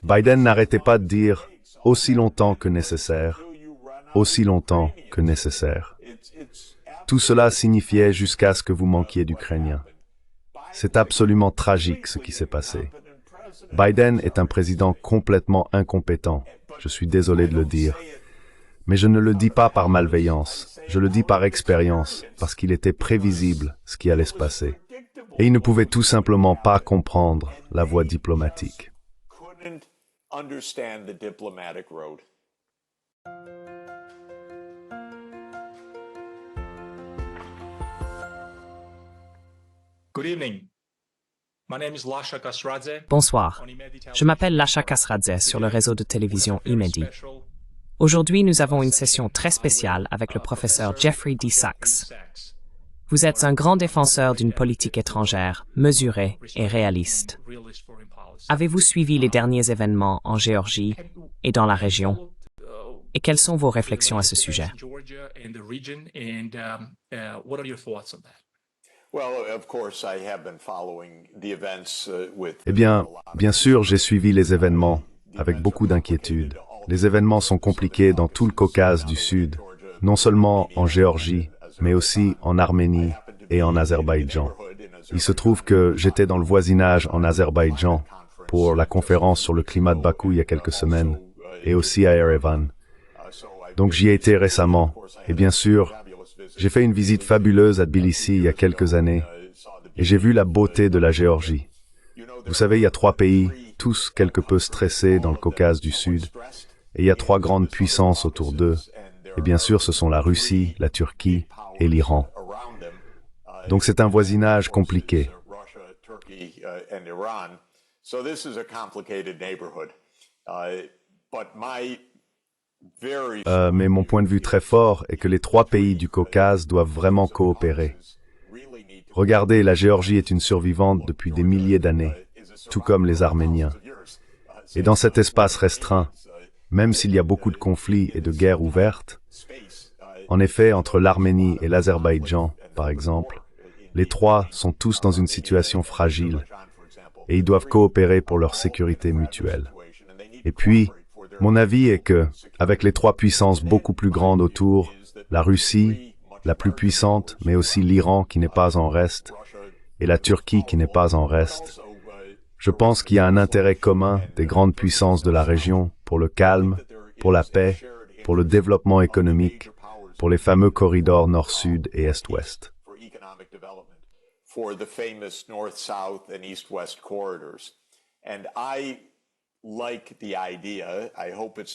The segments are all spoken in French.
Biden n'arrêtait pas de dire « aussi longtemps que nécessaire, aussi longtemps que nécessaire ». Tout cela signifiait jusqu'à ce que vous manquiez d'Ukrainiens. C'est absolument tragique ce qui s'est passé. Biden est un président complètement incompétent, je suis désolé de le dire. Mais je ne le dis pas par malveillance, je le dis par expérience, parce qu'il était prévisible ce qui allait se passer. Et il ne pouvait tout simplement pas comprendre la voie diplomatique. Bonsoir, je m'appelle Lasha Kasradze sur le réseau de télévision Imedi. Aujourd'hui, nous avons une session très spéciale avec le professeur Jeffrey D. Sachs. Vous êtes un grand défenseur d'une politique étrangère mesurée et réaliste. Avez-vous suivi les derniers événements en Géorgie et dans la région? Et quelles sont vos réflexions à ce sujet? Eh bien sûr, j'ai suivi les événements avec beaucoup d'inquiétude. Les événements sont compliqués dans tout le Caucase du Sud, non seulement en Géorgie, mais aussi en Arménie et en Azerbaïdjan. Il se trouve que j'étais dans le voisinage en Azerbaïdjan pour la conférence sur le climat de Bakou il y a quelques semaines, et aussi à Erevan. Donc j'y ai été récemment, et bien sûr, j'ai fait une visite fabuleuse à Tbilissi il y a quelques années, et j'ai vu la beauté de la Géorgie. Vous savez, il y a 3 pays, tous quelque peu stressés dans le Caucase du Sud, et il y a 3 grandes puissances autour d'eux, et bien sûr ce sont la Russie, la Turquie et l'Iran. Donc c'est un voisinage compliqué. Mais mon point de vue très fort est que les 3 pays du Caucase doivent vraiment coopérer. Regardez, la Géorgie est une survivante depuis des milliers d'années, tout comme les Arméniens. Et dans cet espace restreint, même s'il y a beaucoup de conflits et de guerres ouvertes, en effet, entre l'Arménie et l'Azerbaïdjan, par exemple, les 3 sont tous dans une situation fragile et ils doivent coopérer pour leur sécurité mutuelle. Et puis, mon avis est que, avec les 3 puissances beaucoup plus grandes autour, la Russie, la plus puissante, mais aussi l'Iran qui n'est pas en reste, et la Turquie qui n'est pas en reste, je pense qu'il y a un intérêt commun des grandes puissances de la région pour le calme, pour la paix, pour le développement économique, pour les fameux corridors nord-sud et est-ouest.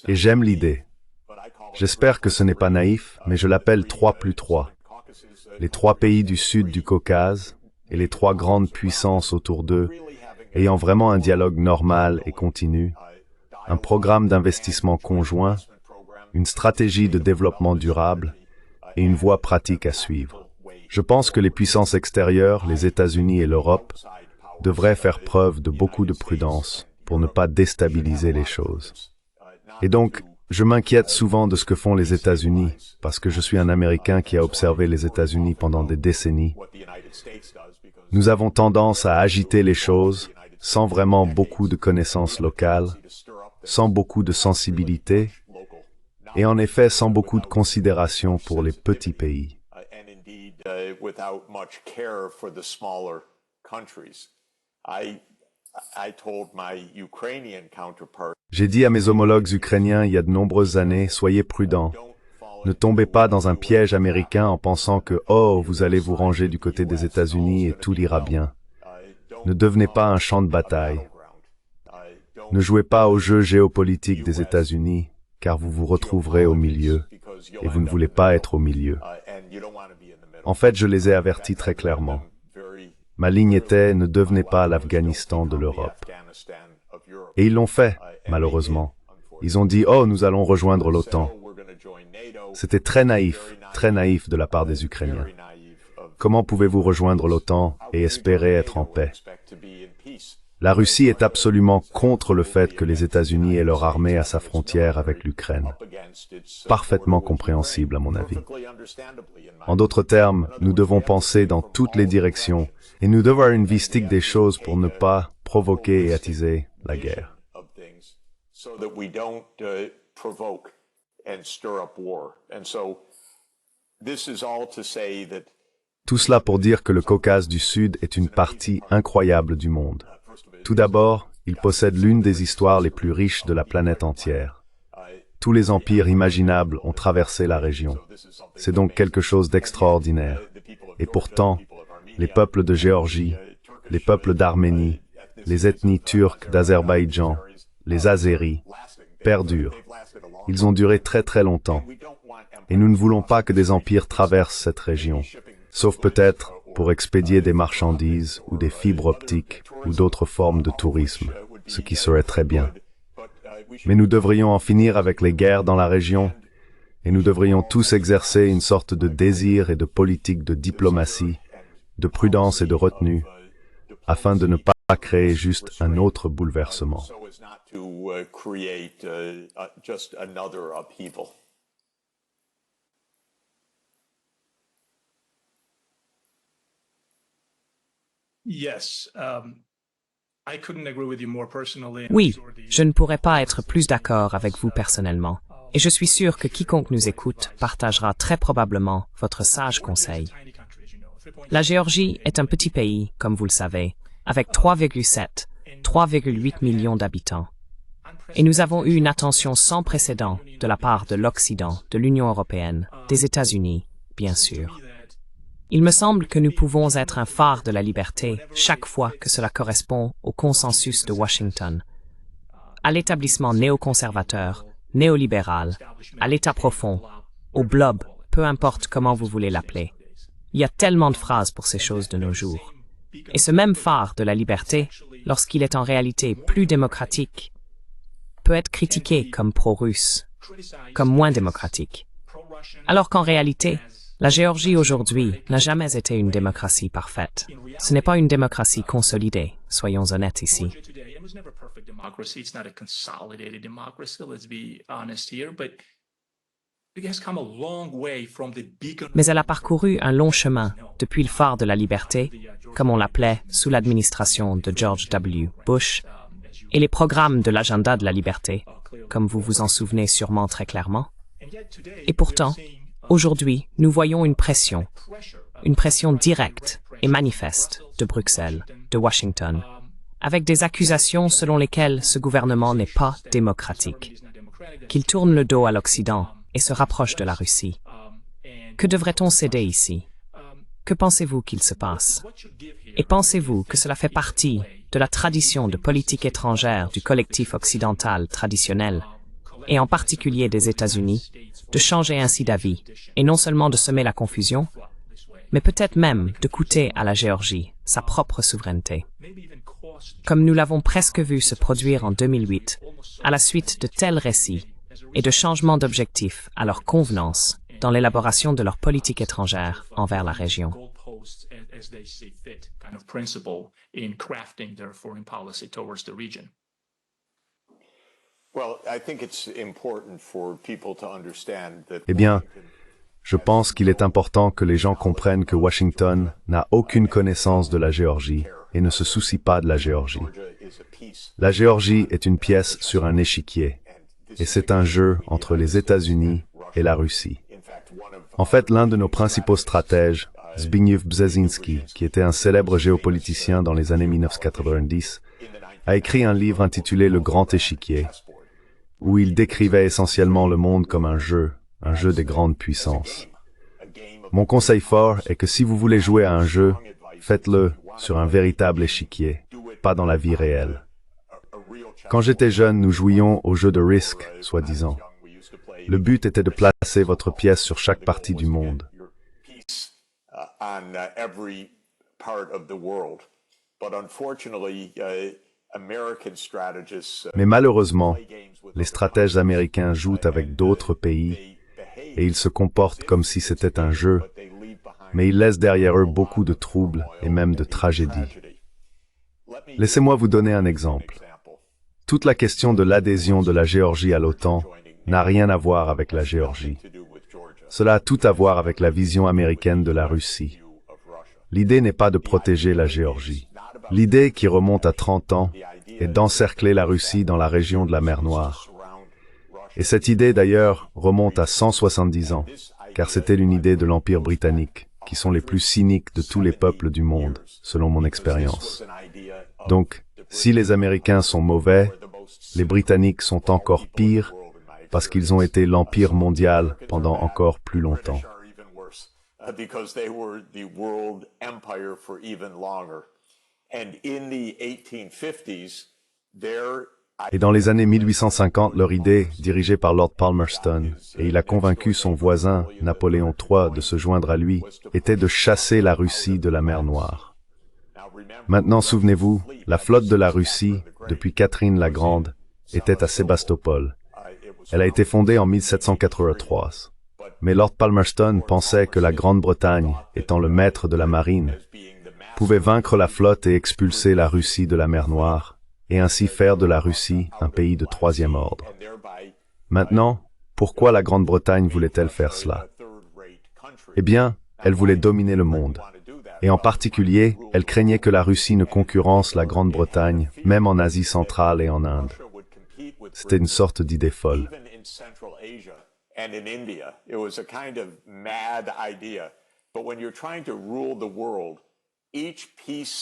Et j'aime l'idée. J'espère que ce n'est pas naïf, mais je l'appelle 3+3. Les 3 pays du sud du Caucase et les 3 grandes puissances autour d'eux, ayant vraiment un dialogue normal et continu, un programme d'investissement conjoint, une stratégie de développement durable et une voie pratique à suivre. Je pense que les puissances extérieures, les États-Unis et l'Europe, devraient faire preuve de beaucoup de prudence pour ne pas déstabiliser les choses. Et donc, je m'inquiète souvent de ce que font les États-Unis, parce que je suis un Américain qui a observé les États-Unis pendant des décennies. Nous avons tendance à agiter les choses sans vraiment beaucoup de connaissances locales, sans beaucoup de sensibilité, et en effet sans beaucoup de considération pour les petits pays. J'ai dit à mes homologues ukrainiens il y a de nombreuses années, soyez prudents. Ne tombez pas dans un piège américain en pensant que « oh, vous allez vous ranger du côté des États-Unis et tout ira bien ». Ne devenez pas un champ de bataille. Ne jouez pas au jeu géopolitique des États-Unis, car vous vous retrouverez au milieu, et vous ne voulez pas être au milieu. En fait, je les ai avertis très clairement. Ma ligne était « ne devenez pas l'Afghanistan de l'Europe ». Et ils l'ont fait, malheureusement. Ils ont dit « oh, nous allons rejoindre l'OTAN ». C'était très naïf de la part des Ukrainiens. Comment pouvez-vous rejoindre l'OTAN et espérer être en paix? La Russie est absolument contre le fait que les États-Unis aient leur armée à sa frontière avec l'Ukraine. Parfaitement compréhensible à mon avis. En d'autres termes, nous devons penser dans toutes les directions et nous devons avoir une vue des choses pour ne pas provoquer et attiser la guerre. Tout cela pour dire que le Caucase du Sud est une partie incroyable du monde. Tout d'abord, il possède l'une des histoires les plus riches de la planète entière. Tous les empires imaginables ont traversé la région. C'est donc quelque chose d'extraordinaire. Et pourtant, les peuples de Géorgie, les peuples d'Arménie, les ethnies turques d'Azerbaïdjan, les Azéris, perdurent. Ils ont duré très très longtemps. Et nous ne voulons pas que des empires traversent cette région, sauf peut-être pour expédier des marchandises ou des fibres optiques ou d'autres formes de tourisme, ce qui serait très bien. Mais nous devrions en finir avec les guerres dans la région, et nous devrions tous exercer une sorte de désir et de politique de diplomatie, de prudence et de retenue, afin de ne pas créer juste un autre bouleversement. Oui, je ne pourrais pas être plus d'accord avec vous personnellement, et je suis sûr que quiconque nous écoute partagera très probablement votre sage conseil. La Géorgie est un petit pays, comme vous le savez, avec 3,7, 3,8 millions d'habitants. Et nous avons eu une attention sans précédent de la part de l'Occident, de l'Union européenne, des États-Unis, bien sûr. Il me semble que nous pouvons être un phare de la liberté chaque fois que cela correspond au consensus de Washington, à l'établissement néoconservateur, néolibéral, à l'État profond, au blob, peu importe comment vous voulez l'appeler. Il y a tellement de phrases pour ces choses de nos jours. Et ce même phare de la liberté, lorsqu'il est en réalité plus démocratique, peut être critiqué comme pro-russe, comme moins démocratique. Alors qu'en réalité, la Géorgie aujourd'hui n'a jamais été une démocratie parfaite. Ce n'est pas une démocratie consolidée, soyons honnêtes ici. Mais elle a parcouru un long chemin depuis le phare de la liberté, comme on l'appelait sous l'administration de George W. Bush, et les programmes de l'agenda de la liberté, comme vous vous en souvenez sûrement très clairement. Et pourtant, aujourd'hui, nous voyons une pression directe et manifeste de Bruxelles, de Washington, avec des accusations selon lesquelles ce gouvernement n'est pas démocratique, qu'il tourne le dos à l'Occident et se rapproche de la Russie. Que devrait-on céder ici? Que pensez-vous qu'il se passe? Et pensez-vous que cela fait partie de la tradition de politique étrangère du collectif occidental traditionnel, et en particulier des États-Unis, de changer ainsi d'avis, et non seulement de semer la confusion, mais peut-être même de coûter à la Géorgie sa propre souveraineté? Comme nous l'avons presque vu se produire en 2008, à la suite de tels récits et de changements d'objectifs à leur convenance dans l'élaboration de leur politique étrangère envers la région. Eh bien, je pense qu'il est important que les gens comprennent que Washington n'a aucune connaissance de la Géorgie et ne se soucie pas de la Géorgie. La Géorgie est une pièce sur un échiquier, et c'est un jeu entre les États-Unis et la Russie. En fait, l'un de nos principaux stratèges, Zbigniew Brzezinski, qui était un célèbre géopoliticien dans les années 1990, a écrit un livre intitulé Le Grand Échiquier, où il décrivait essentiellement le monde comme un jeu des grandes puissances. Mon conseil fort est que si vous voulez jouer à un jeu, faites-le sur un véritable échiquier, pas dans la vie réelle. Quand j'étais jeune, nous jouions au jeu de Risk, soi-disant. Le but était de placer votre pièce sur chaque partie du monde. Mais malheureusement, les stratèges américains jouent avec d'autres pays et ils se comportent comme si c'était un jeu, mais ils laissent derrière eux beaucoup de troubles et même de tragédies. Laissez-moi vous donner un exemple. Toute la question de l'adhésion de la Géorgie à l'OTAN n'a rien à voir avec la Géorgie. Cela a tout à voir avec la vision américaine de la Russie. L'idée n'est pas de protéger la Géorgie. L'idée qui remonte à 30 ans est d'encercler la Russie dans la région de la mer Noire. Et cette idée d'ailleurs remonte à 170 ans, car c'était une idée de l'Empire britannique, qui sont les plus cyniques de tous les peuples du monde, selon mon expérience. Donc, si les Américains sont mauvais, les Britanniques sont encore pires, parce qu'ils ont été l'empire mondial pendant encore plus longtemps. Et dans les années 1850, leur idée, dirigée par Lord Palmerston, et il a convaincu son voisin, Napoléon III, de se joindre à lui, était de chasser la Russie de la mer Noire. Maintenant, souvenez-vous, la flotte de la Russie, depuis Catherine la Grande, était à Sébastopol. Elle a été fondée en 1783. Mais Lord Palmerston pensait que la Grande-Bretagne, étant le maître de la marine, pouvait vaincre la flotte et expulser la Russie de la mer Noire, et ainsi faire de la Russie un pays de troisième ordre. Maintenant, pourquoi la Grande-Bretagne voulait-elle faire cela? Eh bien, elle voulait dominer le monde. Et en particulier, elle craignait que la Russie ne concurrence la Grande-Bretagne, même en Asie centrale et en Inde. C'était une sorte d'idée folle.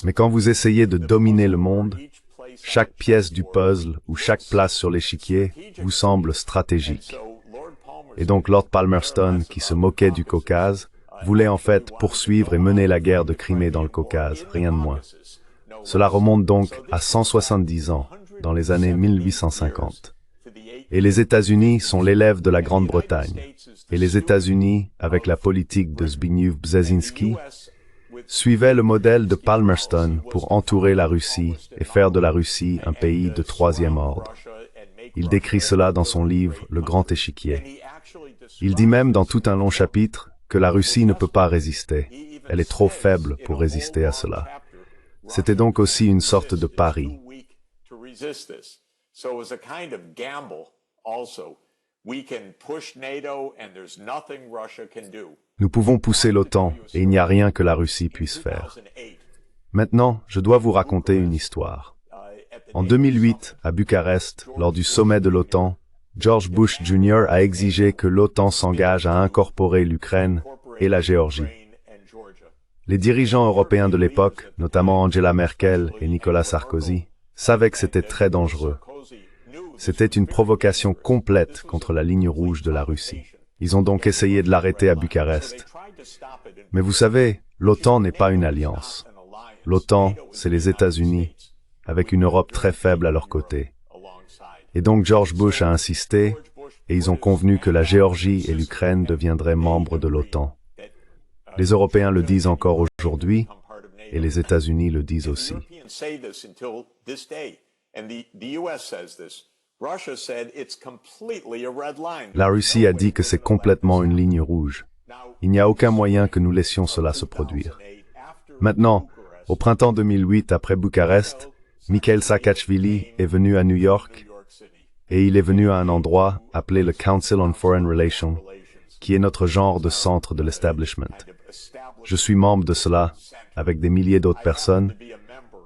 Mais quand vous essayez de dominer le monde, chaque pièce du puzzle ou chaque place sur l'échiquier vous semble stratégique. Et donc Lord Palmerston, qui se moquait du Caucase, voulait en fait poursuivre et mener la guerre de Crimée dans le Caucase, rien de moins. Cela remonte donc à 170 ans, dans les années 1850. Et les États-Unis sont l'élève de la Grande-Bretagne. Et les États-Unis, avec la politique de Zbigniew Brzezinski, suivaient le modèle de Palmerston pour entourer la Russie et faire de la Russie un pays de troisième ordre. Il décrit cela dans son livre « Le Grand Échiquier ». Il dit même dans tout un long chapitre que la Russie ne peut pas résister. Elle est trop faible pour résister à cela. C'était donc aussi une sorte de pari. Nous pouvons pousser l'OTAN et il n'y a rien que la Russie puisse faire. Maintenant, je dois vous raconter une histoire. En 2008, à Bucarest, lors du sommet de l'OTAN, George Bush Jr. a exigé que l'OTAN s'engage à incorporer l'Ukraine et la Géorgie. Les dirigeants européens de l'époque, notamment Angela Merkel et Nicolas Sarkozy, savaient que c'était très dangereux. C'était une provocation complète contre la ligne rouge de la Russie. Ils ont donc essayé de l'arrêter à Bucarest. Mais vous savez, l'OTAN n'est pas une alliance. L'OTAN, c'est les États-Unis, avec une Europe très faible à leur côté. Et donc George Bush a insisté, et ils ont convenu que la Géorgie et l'Ukraine deviendraient membres de l'OTAN. Les Européens le disent encore aujourd'hui, et les États-Unis le disent aussi. La Russie a dit que c'est complètement une ligne rouge. Il n'y a aucun moyen que nous laissions cela se produire. Maintenant, au printemps 2008, après Bucarest, Mikhail Saakashvili est venu à New York et il est venu à un endroit appelé le Council on Foreign Relations, qui est notre genre de centre de l'establishment. Je suis membre de cela, avec des milliers d'autres personnes,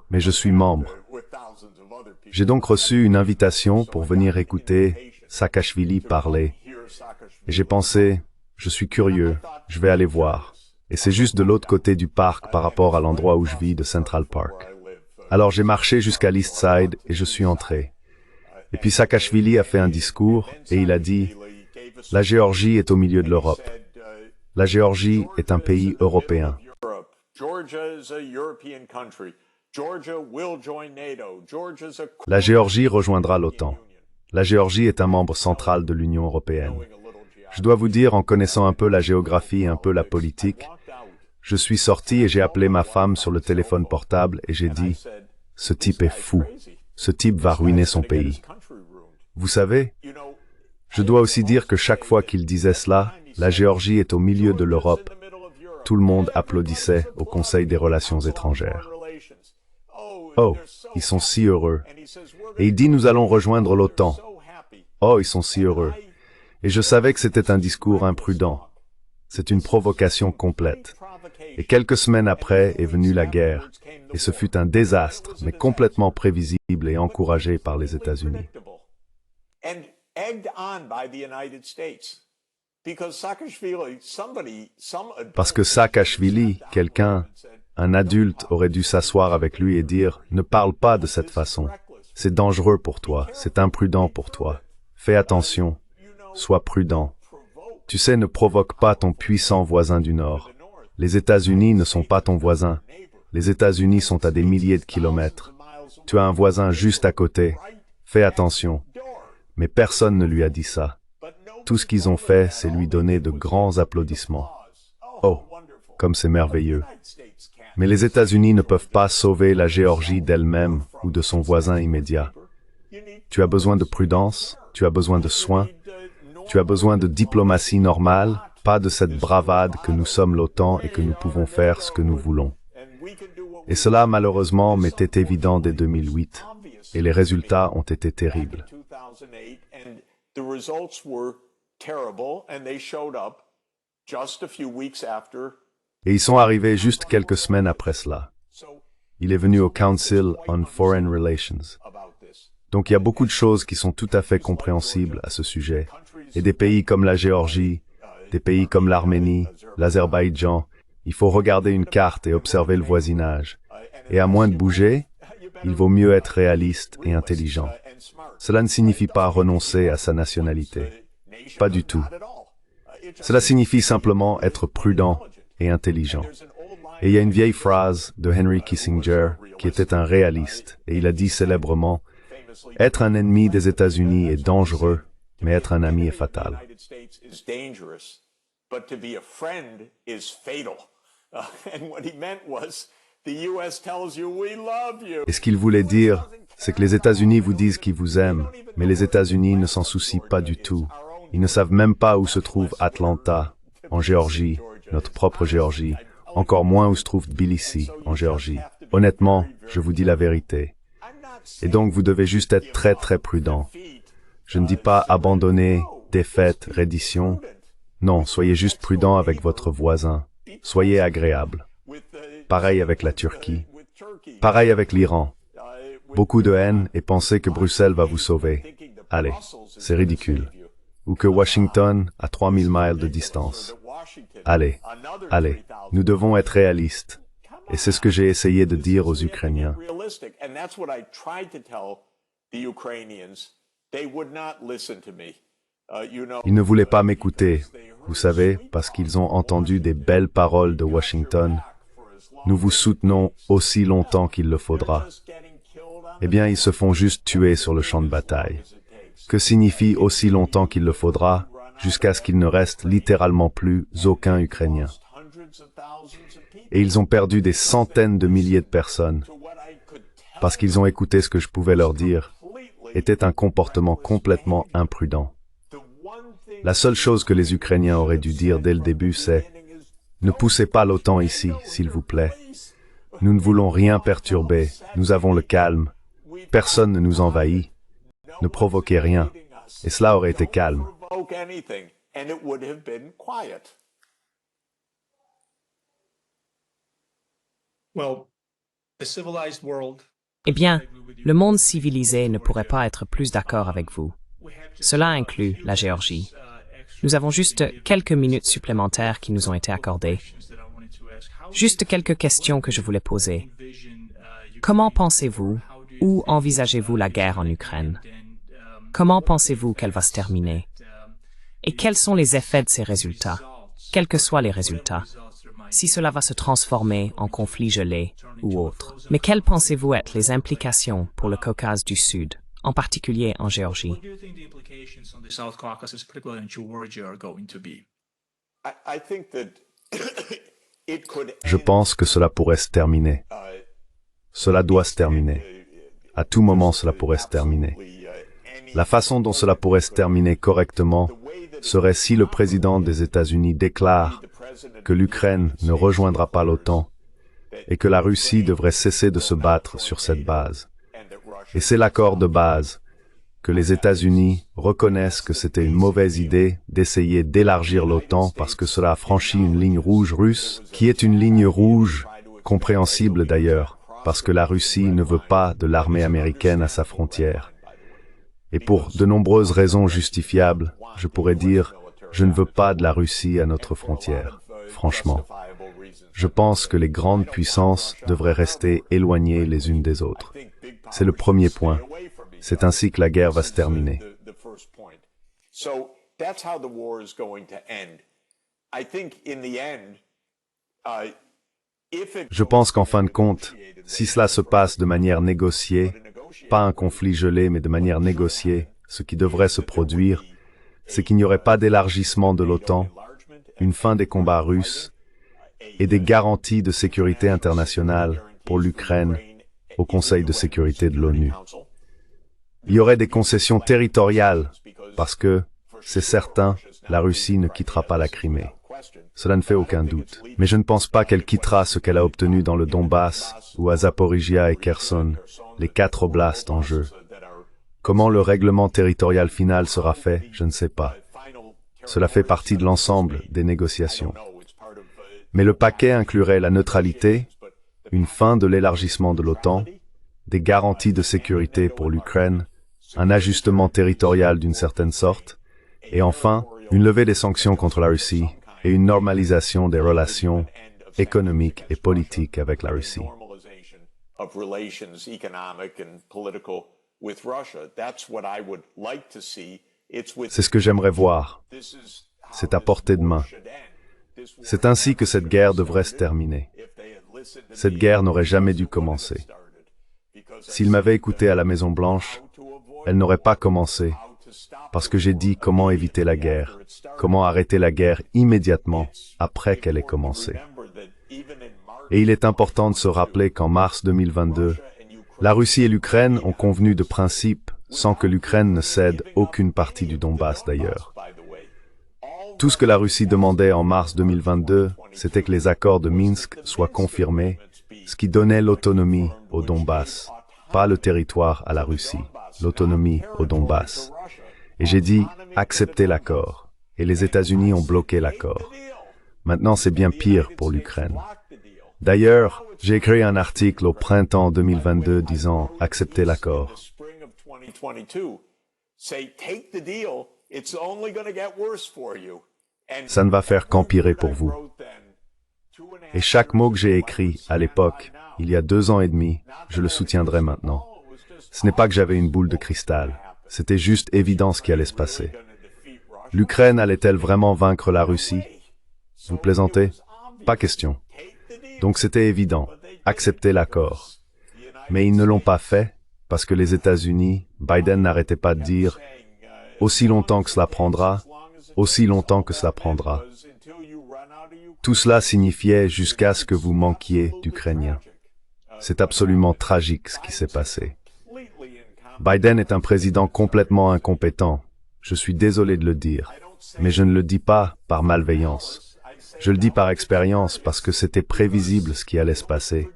mais je suis membre. J'ai donc reçu une invitation pour venir écouter Saakashvili parler. Et j'ai pensé, je suis curieux, je vais aller voir. Et c'est juste de l'autre côté du parc par rapport à l'endroit où je vis de Central Park. Alors j'ai marché jusqu'à l'East Side et je suis entré. Et puis Saakashvili a fait un discours et il a dit « La Géorgie est au milieu de l'Europe. La Géorgie est un pays européen. » La Géorgie rejoindra l'OTAN. La Géorgie est un membre central de l'Union européenne. Je dois vous dire, en connaissant un peu la géographie et un peu la politique, je suis sorti et j'ai appelé ma femme sur le téléphone portable et j'ai dit « Ce type est fou. Ce type va ruiner son pays. » Vous savez, je dois aussi dire que chaque fois qu'il disait cela, la Géorgie est au milieu de l'Europe. Tout le monde applaudissait au Conseil des Relations étrangères. Oh, ils sont si heureux. Et il dit, nous allons rejoindre l'OTAN. Oh, ils sont si heureux. Et je savais que c'était un discours imprudent. C'est une provocation complète. Et quelques semaines après est venue la guerre, et ce fut un désastre, mais complètement prévisible et encouragé par les États-Unis. Parce que Saakashvili, quelqu'un, un adulte, aurait dû s'asseoir avec lui et dire « Ne parle pas de cette façon. C'est dangereux pour toi, c'est imprudent pour toi. Fais attention, sois prudent. Tu sais, ne provoque pas ton puissant voisin du Nord. Les États-Unis ne sont pas ton voisin. Les États-Unis sont à des milliers de kilomètres. Tu as un voisin juste à côté. Fais attention. » Mais personne ne lui a dit ça. Tout ce qu'ils ont fait, c'est lui donner de grands applaudissements. Oh, comme c'est merveilleux. Mais les États-Unis ne peuvent pas sauver la Géorgie d'elle-même ou de son voisin immédiat. Tu as besoin de prudence, tu as besoin de soin, tu as besoin de diplomatie normale, pas de cette bravade que nous sommes l'OTAN et que nous pouvons faire ce que nous voulons. Et cela, malheureusement, m'était évident dès 2008, et les résultats ont été terribles. Et ils sont arrivés juste quelques semaines après cela. Il est venu au Council on Foreign Relations. Donc il y a beaucoup de choses qui sont tout à fait compréhensibles à ce sujet. Et des pays comme la Géorgie, des pays comme l'Arménie, l'Azerbaïdjan, il faut regarder une carte et observer le voisinage. Et à moins de bouger, il vaut mieux être réaliste et intelligent. Cela ne signifie pas renoncer à sa nationalité. Pas du tout. Cela signifie simplement être prudent et intelligent. Et il y a une vieille phrase de Henry Kissinger qui était un réaliste, et il a dit célèbrement « Être un ennemi des États-Unis est dangereux, mais être un ami est fatal. » Et ce qu'il voulait dire, c'est que les États-Unis vous disent qu'ils vous aiment, mais les États-Unis ne s'en soucient pas du tout. Ils ne savent même pas où se trouve Atlanta, en Géorgie, notre propre Géorgie, encore moins où se trouve Tbilissi, en Géorgie. Honnêtement, je vous dis la vérité. Et donc vous devez juste être très très prudent. Je ne dis pas abandonner, défaite, reddition. Non, soyez juste prudent avec votre voisin. Soyez agréable. Pareil avec la Turquie. Pareil avec l'Iran. Beaucoup de haine et pensez que Bruxelles va vous sauver. Allez, c'est ridicule. Ou que Washington a 3000 miles de distance. Allez, allez, nous devons être réalistes. Et c'est ce que j'ai essayé de dire aux Ukrainiens. Ils ne voulaient pas m'écouter, vous savez, parce qu'ils ont entendu des belles paroles de Washington. Nous vous soutenons aussi longtemps qu'il le faudra. Eh bien, ils se font juste tuer sur le champ de bataille. Que signifie aussi longtemps qu'il le faudra, jusqu'à ce qu'il ne reste littéralement plus aucun Ukrainien. Et ils ont perdu des centaines de milliers de personnes, parce qu'ils ont écouté ce que je pouvais leur dire, était un comportement complètement imprudent. La seule chose que les Ukrainiens auraient dû dire dès le début, c'est « Ne poussez pas l'OTAN ici, s'il vous plaît. Nous ne voulons rien perturber, nous avons le calme, personne ne nous envahit, ne provoquez rien. » Et cela aurait été calme. Eh bien, le monde civilisé ne pourrait pas être plus d'accord avec vous. Cela inclut la Géorgie. Nous avons juste quelques minutes supplémentaires qui nous ont été accordées. Juste quelques questions que je voulais poser. Comment pensez-vous ou envisagez-vous la guerre en Ukraine? Comment pensez-vous qu'elle va se terminer? Et quels sont les effets de ces résultats, quels que soient les résultats, si cela va se transformer en conflit gelé ou autre? Mais quelles pensez-vous être les implications pour le Caucase du Sud, en particulier en Géorgie? Je pense que cela pourrait se terminer. Cela doit se terminer. À tout moment, cela pourrait se terminer. La façon dont cela pourrait se terminer correctement serait si le président des États-Unis déclare que l'Ukraine ne rejoindra pas l'OTAN et que la Russie devrait cesser de se battre sur cette base. Et c'est l'accord de base que les États-Unis reconnaissent que c'était une mauvaise idée d'essayer d'élargir l'OTAN parce que cela a franchi une ligne rouge russe, qui est une ligne rouge, compréhensible d'ailleurs, parce que la Russie ne veut pas de l'armée américaine à sa frontière. Et pour de nombreuses raisons justifiables, je pourrais dire, je ne veux pas de la Russie à notre frontière, franchement. Je pense que les grandes puissances devraient rester éloignées les unes des autres. C'est le premier point. C'est ainsi que la guerre va se terminer. Je pense qu'en fin de compte, si cela se passe de manière négociée, pas un conflit gelé, mais de manière négociée, ce qui devrait se produire, c'est qu'il n'y aurait pas d'élargissement de l'OTAN, une fin des combats russes et des garanties de sécurité internationale pour l'Ukraine au Conseil de sécurité de l'ONU. Il y aurait des concessions territoriales, parce que, c'est certain, la Russie ne quittera pas la Crimée. Cela ne fait aucun doute. Mais je ne pense pas qu'elle quittera ce qu'elle a obtenu dans le Donbass ou à Zaporizhia et Kherson, les 4 oblasts en jeu. Comment le règlement territorial final sera fait, je ne sais pas. Cela fait partie de l'ensemble des négociations. Mais le paquet inclurait la neutralité, une fin de l'élargissement de l'OTAN, des garanties de sécurité pour l'Ukraine, un ajustement territorial d'une certaine sorte, et enfin, une levée des sanctions contre la Russie et une normalisation des relations économiques et politiques avec la Russie. C'est ce que j'aimerais voir. C'est à portée de main. C'est ainsi que cette guerre devrait se terminer. Cette guerre n'aurait jamais dû commencer. S'ils m'avaient écouté à la Maison-Blanche, elle n'aurait pas commencé, parce que j'ai dit comment éviter la guerre, comment arrêter la guerre immédiatement après qu'elle ait commencé. Et il est important de se rappeler qu'en mars 2022, la Russie et l'Ukraine ont convenu de principes sans que l'Ukraine ne cède aucune partie du Donbass d'ailleurs. Tout ce que la Russie demandait en mars 2022, c'était que les accords de Minsk soient confirmés, ce qui donnait l'autonomie au Donbass, pas le territoire à la Russie, l'autonomie au Donbass. Et j'ai dit, acceptez l'accord. Et les États-Unis ont bloqué l'accord. Maintenant, c'est bien pire pour l'Ukraine. D'ailleurs, j'ai écrit un article au printemps 2022 disant, acceptez l'accord. Ça ne va faire qu'empirer pour vous. Et chaque mot que j'ai écrit à l'époque, il y a 2 ans et demi, je le soutiendrai maintenant. Ce n'est pas que j'avais une boule de cristal. C'était juste évident ce qui allait se passer. L'Ukraine allait-elle vraiment vaincre la Russie? Vous plaisantez? Pas question. Donc c'était évident. Accepter l'accord. Mais ils ne l'ont pas fait parce que les États-Unis, Biden n'arrêtait pas de dire « aussi longtemps que cela prendra, aussi longtemps que cela prendra ». Tout cela signifiait jusqu'à ce que vous manquiez d'Ukrainiens. C'est absolument tragique ce qui s'est passé. Biden est un président complètement incompétent. Je suis désolé de le dire, mais je ne le dis pas par malveillance. Je le dis par expérience parce que c'était prévisible ce qui allait se passer,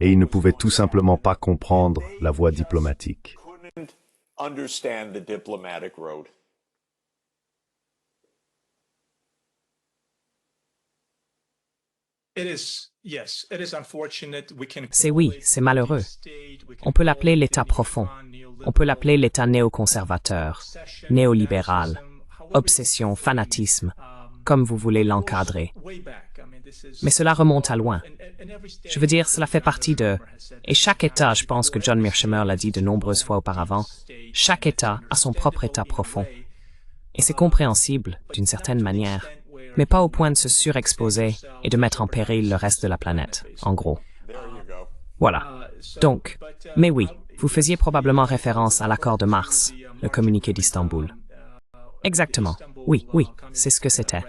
et il ne pouvait tout simplement pas comprendre la voie diplomatique. C'est malheureux. On peut l'appeler l'État profond. On peut l'appeler l'État néoconservateur, néolibéral, obsession, fanatisme, comme vous voulez l'encadrer. Mais cela remonte à loin. Je veux dire, cela fait partie de... Et chaque État, je pense que John Mearsheimer l'a dit de nombreuses fois auparavant, chaque État a son propre État profond. Et c'est compréhensible, d'une certaine manière, mais pas au point de se surexposer et de mettre en péril le reste de la planète, en gros. Voilà. Donc, mais oui, vous faisiez probablement référence à l'accord de mars, le communiqué d'Istanbul. Exactement. Oui, c'est ce que c'était.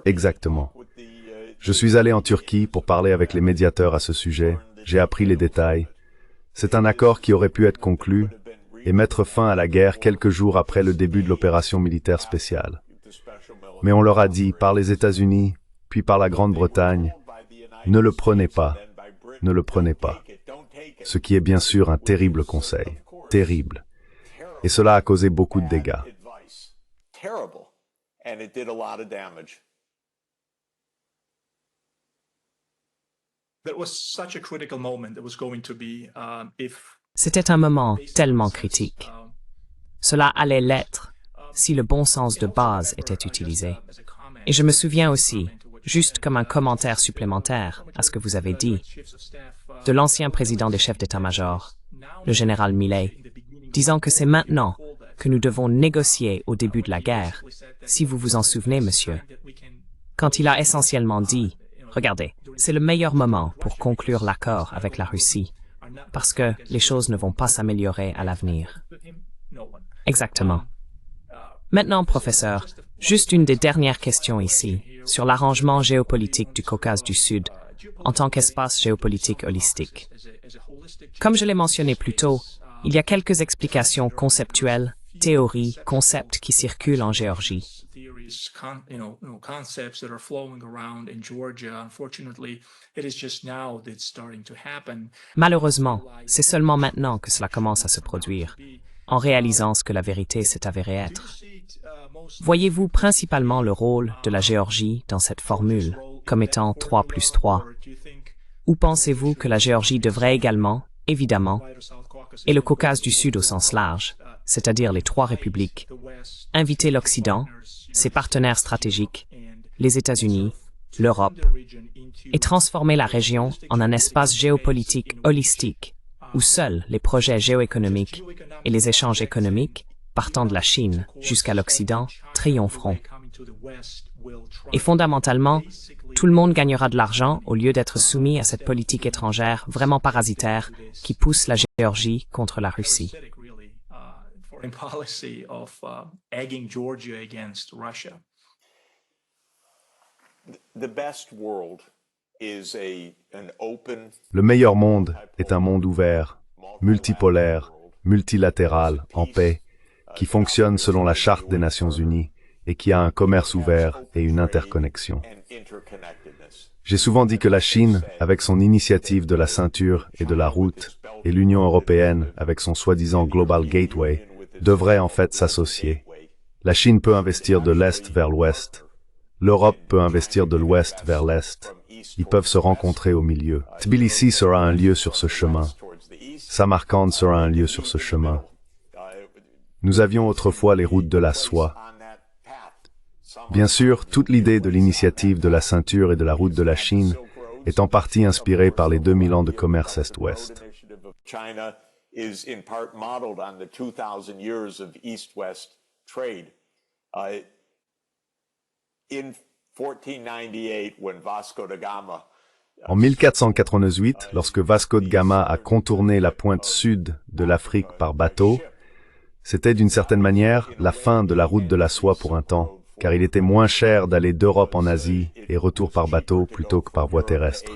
Exactement. Je suis allé en Turquie pour parler avec les médiateurs à ce sujet. J'ai appris les détails. C'est un accord qui aurait pu être conclu et mettre fin à la guerre quelques jours après le début de l'opération militaire spéciale. Mais on leur a dit par les États-Unis, puis par la Grande-Bretagne, ne le prenez pas. ne le prenez pas. Ce qui est bien sûr un terrible conseil. Terrible. Et cela a causé beaucoup de dégâts. C'était un moment tellement critique. Cela allait l'être si le bon sens de base était utilisé. Et je me souviens aussi, juste comme un commentaire supplémentaire à ce que vous avez dit, de l'ancien président des chefs d'état-major, le général Milley, disant que c'est maintenant que nous devons négocier au début de la guerre, si vous vous en souvenez, monsieur. Quand il a essentiellement dit, regardez, c'est le meilleur moment pour conclure l'accord avec la Russie, parce que les choses ne vont pas s'améliorer à l'avenir. Exactement. Maintenant, professeur, juste une des dernières questions ici, sur l'arrangement géopolitique du Caucase du Sud, en tant qu'espace géopolitique holistique. Comme je l'ai mentionné plus tôt, il y a quelques explications conceptuelles, théories, concepts qui circulent en Géorgie. Malheureusement, c'est seulement maintenant que cela commence à se produire, en réalisant ce que la vérité s'est avérée être. Voyez-vous principalement le rôle de la Géorgie dans cette formule, comme étant 3+3? Ou pensez-vous que la Géorgie devrait également, évidemment, et le Caucase du Sud au sens large, c'est-à-dire les trois républiques, inviter l'Occident, ses partenaires stratégiques, les États-Unis, l'Europe, et transformer la région en un espace géopolitique holistique, où seuls les projets géoéconomiques et les échanges économiques, partant de la Chine jusqu'à l'Occident, triompheront. Et fondamentalement, tout le monde gagnera de l'argent au lieu d'être soumis à cette politique étrangère vraiment parasitaire qui pousse la Géorgie contre la Russie. Le meilleur monde est un monde ouvert, multipolaire, multilatéral, en paix, qui fonctionne selon la Charte des Nations Unies et qui a un commerce ouvert et une interconnexion. J'ai souvent dit que la Chine, avec son initiative de la ceinture et de la route, et l'Union européenne, avec son soi-disant Global Gateway, devraient en fait s'associer. La Chine peut investir de l'Est vers l'Ouest. L'Europe peut investir de l'Ouest vers l'Est. Ils peuvent se rencontrer au milieu. Tbilissi sera un lieu sur ce chemin. Samarkand sera un lieu sur ce chemin. Nous avions autrefois les routes de la soie. Bien sûr, toute l'idée de l'initiative de la ceinture et de la route de la Chine est en partie inspirée par les 2000 ans de commerce Est-Ouest. En 1498, lorsque Vasco de Gama a contourné la pointe sud de l'Afrique par bateau, c'était d'une certaine manière la fin de la route de la soie pour un temps, car il était moins cher d'aller d'Europe en Asie et retour par bateau plutôt que par voie terrestre.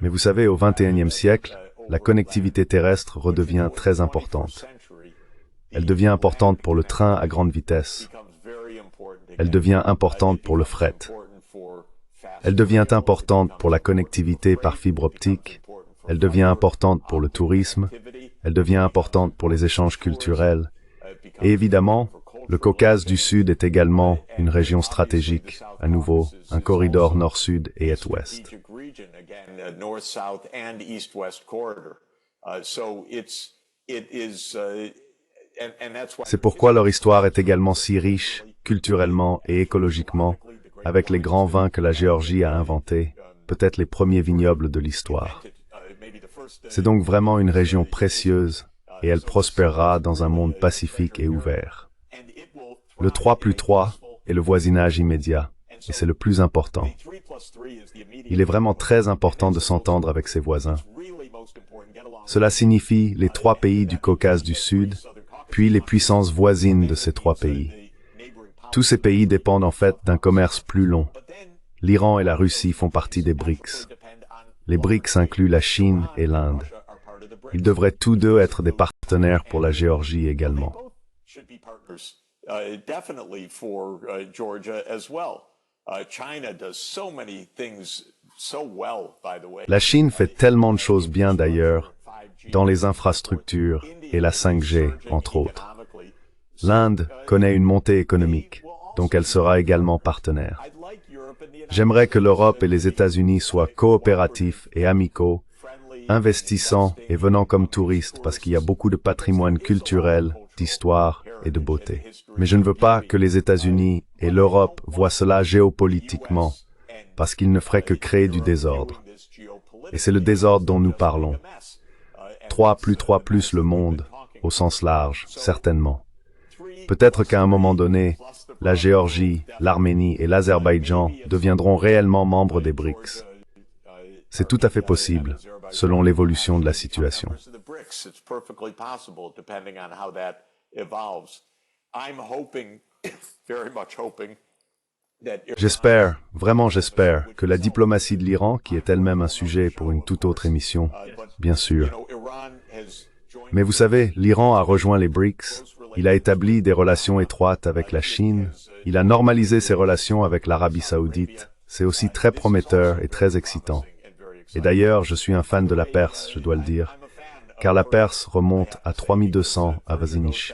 Mais vous savez, au XXIe siècle, la connectivité terrestre redevient très importante. Elle devient importante pour le train à grande vitesse. Elle devient importante pour le fret. Elle devient importante pour la connectivité par fibre optique. Elle devient importante pour le tourisme. Elle devient importante pour les échanges culturels. Et évidemment, le Caucase du Sud est également une région stratégique, à nouveau, un corridor nord-sud et est-ouest. C'est pourquoi leur histoire est également si riche, culturellement et écologiquement, avec les grands vins que la Géorgie a inventés, peut-être les premiers vignobles de l'histoire. C'est donc vraiment une région précieuse, et elle prospérera dans un monde pacifique et ouvert. Le 3+3 est le voisinage immédiat, et c'est le plus important. Il est vraiment très important de s'entendre avec ses voisins. Cela signifie les trois pays du Caucase du Sud, puis les puissances voisines de ces trois pays. Tous ces pays dépendent en fait d'un commerce plus long. L'Iran et la Russie font partie des BRICS. Les BRICS incluent la Chine et l'Inde. Ils devraient tous deux être des partenaires pour la Géorgie également. Definitely for Georgia as well. China does so many things La Chine fait tellement de choses bien d'ailleurs, dans les infrastructures et la 5G, entre autres. L'Inde connaît une montée économique, donc elle sera également partenaire. J'aimerais que l'Europe et les États-Unis soient coopératifs et amicaux, investissant et venant comme touristes parce qu'il y a beaucoup de patrimoine culturel, d'histoire et de beauté. Mais je ne veux pas que les États-Unis et l'Europe voient cela géopolitiquement, parce qu'ils ne feraient que créer du désordre. Et c'est le désordre dont nous parlons. 3 plus le monde, au sens large, certainement. Peut-être qu'à un moment donné, la Géorgie, l'Arménie et l'Azerbaïdjan deviendront réellement membres des BRICS. C'est tout à fait possible, selon l'évolution de la situation. J'espère, vraiment j'espère, que la diplomatie de l'Iran, qui est elle-même un sujet pour une toute autre émission, bien sûr. Mais vous savez, l'Iran a rejoint les BRICS, il a établi des relations étroites avec la Chine, il a normalisé ses relations avec l'Arabie Saoudite, c'est aussi très prometteur et très excitant. Et d'ailleurs, je suis un fan de la Perse, je dois le dire, car la Perse remonte à 3200 à Vazinich.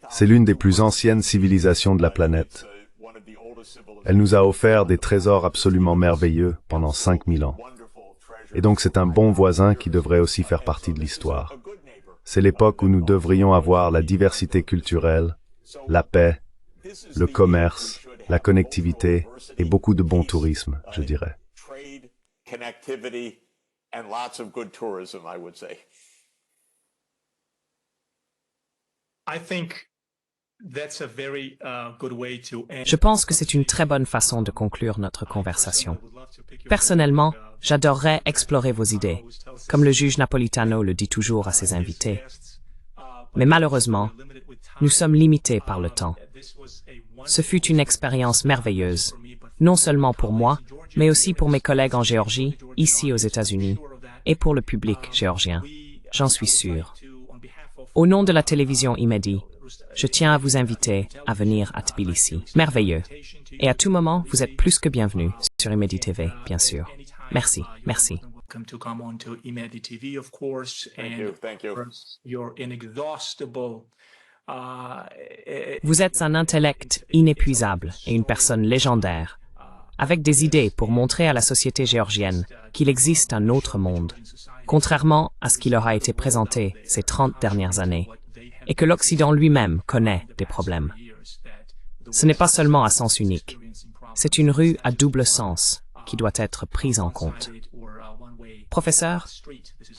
C'est l'une des plus anciennes civilisations de la planète. Elle nous a offert des trésors absolument merveilleux pendant 5000 ans. Et donc c'est un bon voisin qui devrait aussi faire partie de l'histoire. C'est l'époque où nous devrions avoir la diversité culturelle, la paix, le commerce, la connectivité et beaucoup de bon tourisme, je dirais. Je pense que c'est une très bonne façon de conclure notre conversation. Personnellement, j'adorerais explorer vos idées, comme le juge Napolitano le dit toujours à ses invités. Mais malheureusement, nous sommes limités par le temps. Ce fut une expérience merveilleuse, non seulement pour moi, mais aussi pour mes collègues en Géorgie, ici aux États-Unis, et pour le public géorgien. J'en suis sûr. Au nom de la télévision Imedi, je tiens à vous inviter à venir à Tbilissi. Merveilleux. Et à tout moment, vous êtes plus que bienvenus sur Imedi TV, bien sûr. Merci, merci. Vous êtes un intellect inépuisable et une personne légendaire, avec des idées pour montrer à la société géorgienne qu'il existe un autre monde, contrairement à ce qui leur a été présenté ces 30 dernières années, et que l'Occident lui-même connaît des problèmes. Ce n'est pas seulement à sens unique, c'est une rue à double sens qui doit être prise en compte. Professeur,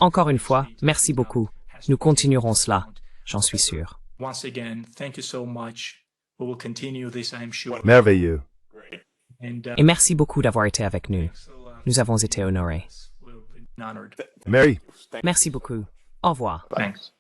encore une fois, merci beaucoup. Nous continuerons cela, j'en suis sûr. Merveilleux. Et merci beaucoup d'avoir été avec nous. Nous avons été honorés. Mary. Merci beaucoup. Au revoir. Thanks.